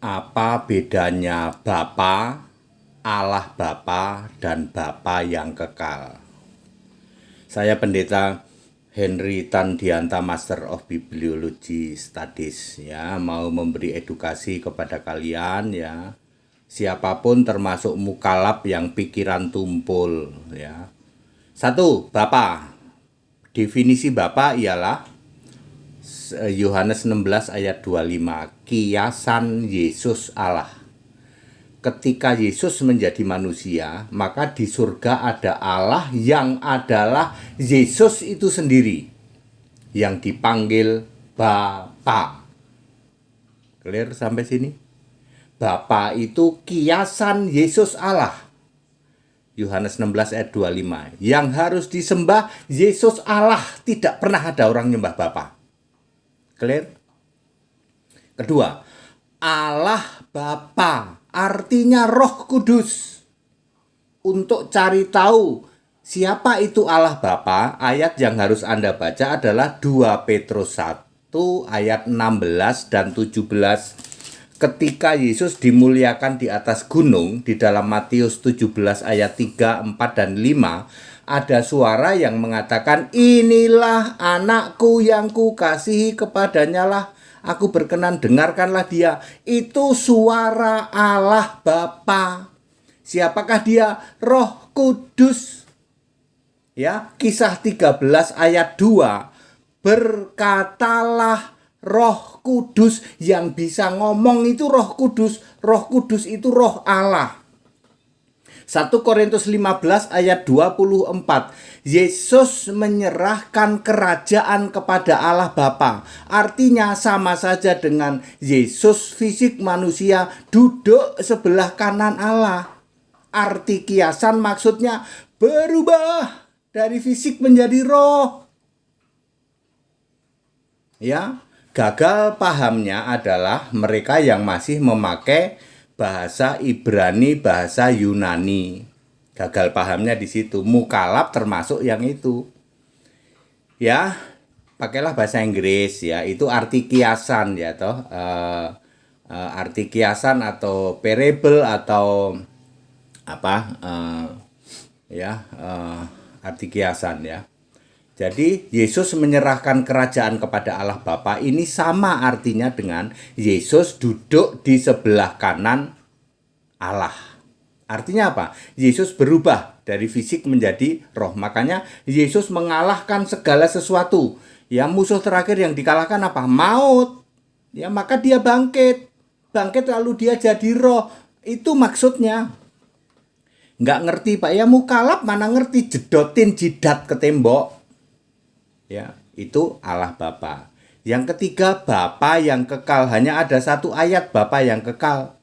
Apa bedanya Bapa, Allah Bapa, dan Bapa yang kekal? Saya Pendeta Henry Tandianta, Master of Bibliology Studies, ya, mau memberi edukasi kepada kalian, ya. Siapapun termasuk mukalaf yang pikiran tumpul, ya. Satu, Bapa. Definisi Bapa ialah Yohanes 16 ayat 25, kiasan Yesus Allah. Ketika Yesus menjadi manusia, maka di surga ada Allah yang adalah Yesus itu sendiri, yang dipanggil Bapa. Clear sampai sini? Bapa itu kiasan Yesus Allah. Yohanes 16 ayat 25. Yang harus disembah Yesus Allah, tidak pernah ada orang nyembah Bapa. Clear? Kedua, Allah Bapa artinya Roh Kudus. Untuk cari tahu siapa itu Allah Bapa, ayat yang harus Anda baca adalah 2 Petrus 1 ayat 16 dan 17. Ketika Yesus dimuliakan di atas gunung, di dalam Matius 17 ayat 3, 4, dan 5, ada suara yang mengatakan, inilah anakku yang kukasihi, kepadanya lah aku berkenan, dengarkanlah dia. Itu suara Allah Bapa. Siapakah dia? Roh Kudus. Ya, Kisah 13 ayat 2. Berkatalah Roh Kudus. Yang bisa ngomong itu Roh Kudus. Roh Kudus itu Roh Allah. 1 Korintus 15 ayat 24. Yesus menyerahkan kerajaan kepada Allah Bapa. Artinya sama saja dengan Yesus fisik manusia duduk sebelah kanan Allah. Arti kiasan maksudnya berubah dari fisik menjadi roh. Ya, gagal pahamnya adalah mereka yang masih memakai bahasa Ibrani, bahasa Yunani. Gagal pahamnya di situ. Mukalaf termasuk yang itu. Ya, pakailah bahasa Inggris, ya. Itu arti kiasan, ya toh. Arti kiasan atau parable atau apa? Arti kiasan, ya. Jadi Yesus menyerahkan kerajaan kepada Allah Bapa, ini sama artinya dengan Yesus duduk di sebelah kanan Allah. Artinya apa? Yesus berubah dari fisik menjadi roh. Makanya Yesus mengalahkan segala sesuatu. Ya, musuh terakhir yang dikalahkan apa? Maut. Ya, maka dia bangkit. Bangkit lalu dia jadi roh. Itu maksudnya. Nggak ngerti Pak, ya mukalaf mana ngerti, jedotin jidat ke tembok. Ya, itu Allah Bapa. Yang ketiga, Bapa yang kekal. Hanya ada satu ayat Bapa yang kekal.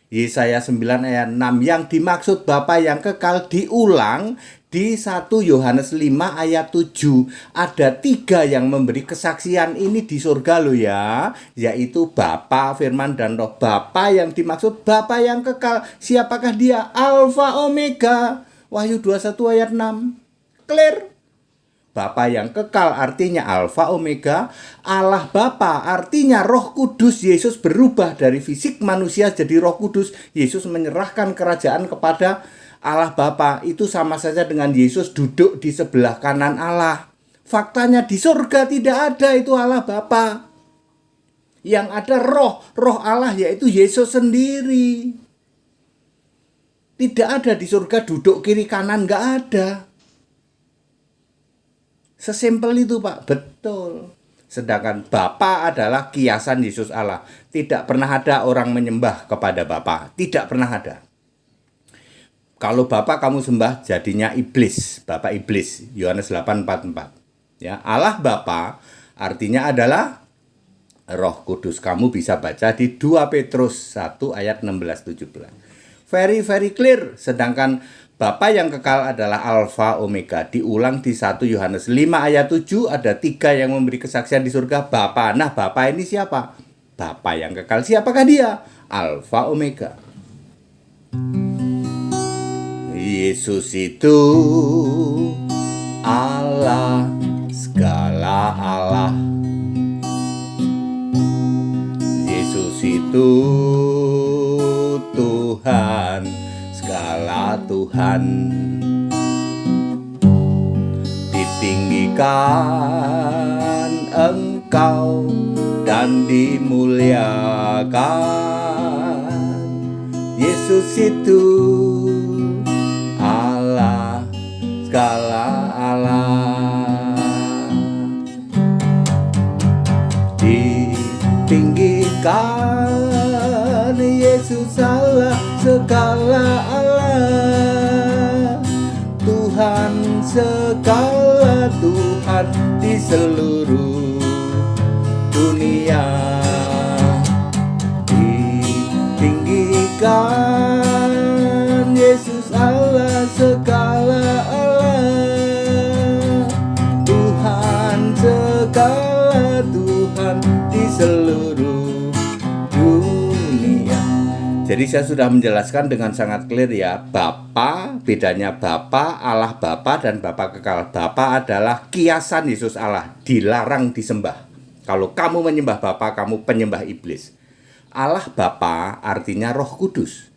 Yesaya 9 ayat 6. Yang dimaksud Bapa yang kekal diulang di 1 Yohanes 5 ayat 7. Ada 3 yang memberi kesaksian ini di surga loh ya. Yaitu Bapa, Firman, dan Roh. Bapa yang dimaksud Bapa yang kekal. Siapakah dia? Alfa Omega. Wahyu 21 ayat 6. Clear? Bapa yang kekal artinya Alfa Omega. Allah Bapa artinya Roh Kudus. Yesus berubah dari fisik manusia jadi Roh Kudus. Yesus menyerahkan kerajaan kepada Allah Bapa. Itu sama saja dengan Yesus duduk di sebelah kanan Allah. Faktanya di surga tidak ada itu Allah Bapa. Yang ada roh Allah, yaitu Yesus sendiri. Tidak ada di surga duduk kiri kanan, nggak ada. Sesimpel itu Pak, betul. Sedangkan Bapa adalah kiasan Yesus Allah. Tidak pernah ada orang menyembah kepada Bapa. Tidak pernah ada. Kalau Bapa kamu sembah jadinya iblis, Bapa iblis. Yohanes 8:44. Ya, Allah Bapa artinya adalah Roh Kudus. Kamu bisa baca di 2 Petrus 1 ayat 16-17. Very clear. Sedangkan Bapa yang kekal adalah Alfa Omega. Diulang di 1 Yohanes 5 ayat 7. Ada 3 yang memberi kesaksian di surga. Bapa. Nah, Bapa ini siapa? Bapa yang kekal. Siapakah dia? Alfa Omega. Yesus itu Allah, segala Allah. Yesus Yesus itu Tuhan, segala Tuhan. Ditinggikan Engkau dan dimuliakan. Yesus itu Allah, segala Allah. Ditinggikan Yesus Allah, segala Allah. Tuhan segala Tuhan di seluruh dunia. Ditinggikan Yesus Allah, segala Allah. Tuhan segala Tuhan di seluruh dunia. Jadi saya sudah menjelaskan dengan sangat clear ya, Bapa, bedanya Bapa, Allah Bapa dan Bapa kekal. Bapa adalah kiasan Yesus Allah, dilarang disembah. Kalau kamu menyembah Bapa, kamu penyembah iblis. Allah Bapa artinya Roh Kudus.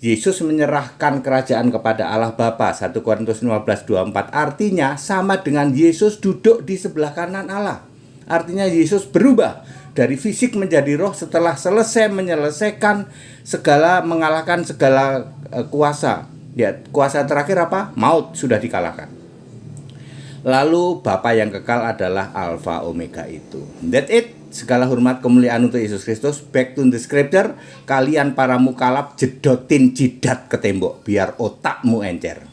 Yesus menyerahkan kerajaan kepada Allah Bapa, 1 Korintus 15:24, artinya sama dengan Yesus duduk di sebelah kanan Allah. Artinya Yesus berubah dari fisik menjadi roh setelah selesai menyelesaikan segala, mengalahkan segala kuasa. Ya, kuasa terakhir apa? Maut sudah dikalahkan. Lalu Bapa yang kekal adalah Alfa Omega itu. That's it. Segala hormat kemuliaan untuk Yesus Kristus. Back to the scripture. Kalian para mukalaf jedotin jidat ke tembok biar otakmu encer.